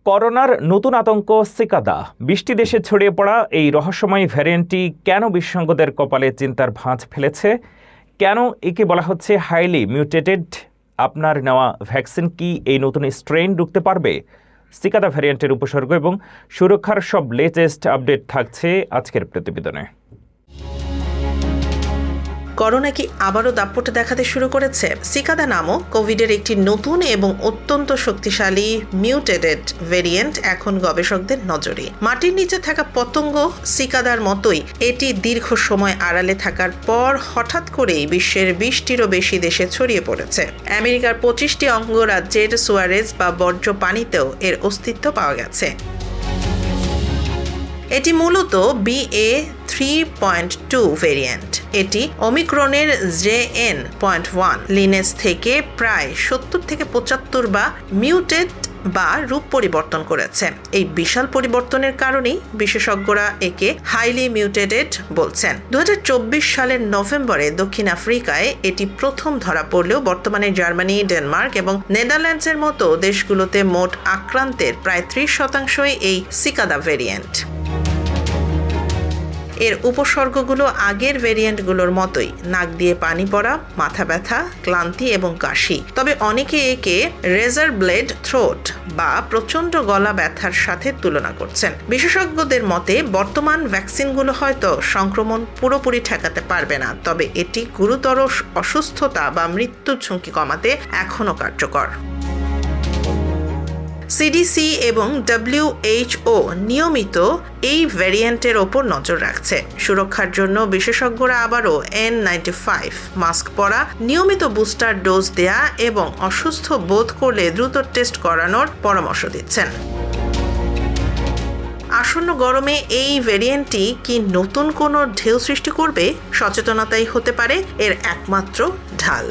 করোনার নতুন আতঙ্ক সিকাদা। ২০টি দেশে ছড়িয়ে পড়া এই রহস্যময় ভ্যারিয়েন্টটি কেন বিশেষজ্ঞদের কপালে চিন্তার ভাঁজ ফেলেছে? কেন একে বলা হচ্ছে হাইলি মিউটেটেড? আপনার নেওয়া ভ্যাকসিন কি এই নতুন স্ট্রেইন রুখতে পারবে? সিকাদা ভ্যারিয়েন্টের উপসর্গ এবং সুরক্ষার সব লেটেস্ট আপডেট থাকছে আজকের প্রতিবেদনে। করোনা কি আবারও দাপটে দেখাতে শুরু করেছে? সিকাদা নামক কোভিডের একটি নতুন এবং অত্যন্ত শক্তিশালী মিউটেটেড ভেরিয়েন্ট এখন গবেষকদের নজরে। মাটির নিচে থাকা পতঙ্গ সিকাদার মতোই এটি দীর্ঘ সময় আড়ালে থাকার পর হঠাৎ করেই বিশ্বের ২০টিরও বেশি দেশে ছড়িয়ে পড়েছে। আমেরিকার ২৫টি অঙ্গরাজ্যের সুয়ারেজ বা বর্জ্য পানিতেও এর অস্তিত্ব পাওয়া গেছে। এটি মূলত BA.3.2 ভেরিয়েন্ট। এটি ওমিক্রনের JN.1 লিনেজ থেকে প্রায় ৭০ থেকে ৭৫ বা মিউটেট বা রূপ পরিবর্তন করেছে। এই বিশাল পরিবর্তনের কারণেই বিশেষজ্ঞরা একে হাইলি মিউটেটেড বলছেন। ২০২৪ সালের নভেম্বরে দক্ষিণ আফ্রিকায় এটি প্রথম ধরা পড়লেও বর্তমানে জার্মানি, ডেনমার্ক এবং নেদারল্যান্ডসের মতো দেশগুলোতে মোট আক্রান্তের প্রায় ৩০% এই সিকাদা ভেরিয়েন্ট। এর উপসর্গগুলো আগের ভেরিয়েন্টগুলোর মতোই, নাক দিয়ে পানি পড়া, মাথা ব্যথা, ক্লান্তি এবং কাশি। তবে অনেকে একে রেজার ব্লেড থ্রোট বা প্রচণ্ড গলা ব্যথার সাথে তুলনা করছেন। বিশেষজ্ঞদের মতে বর্তমান ভ্যাকসিনগুলো হয়তো সংক্রমণ পুরোপুরি ঠেকাতে পারবে না, তবে এটি গুরুতর অসুস্থতা বা মৃত্যুর ঝুঁকি কমাতে এখনও কার্যকর। CDC এবং WHO নিয়মিত এই ভ্যারিয়েন্টের ওপর নজর রাখছে। সুরক্ষার জন্য বিশেষজ্ঞরা আবারও N95 মাস্ক পরা, নিয়মিত বুস্টার ডোজ দেয়া এবং অসুস্থ বোধ করলে দ্রুত টেস্ট করানোর পরামর্শ দিচ্ছেন। আসন্ন গরমে এই ভ্যারিয়েন্টটি কি নতুন কোনো ঢেউ সৃষ্টি করবে? সচেতনতাই হতে পারে এর একমাত্র ঢাল।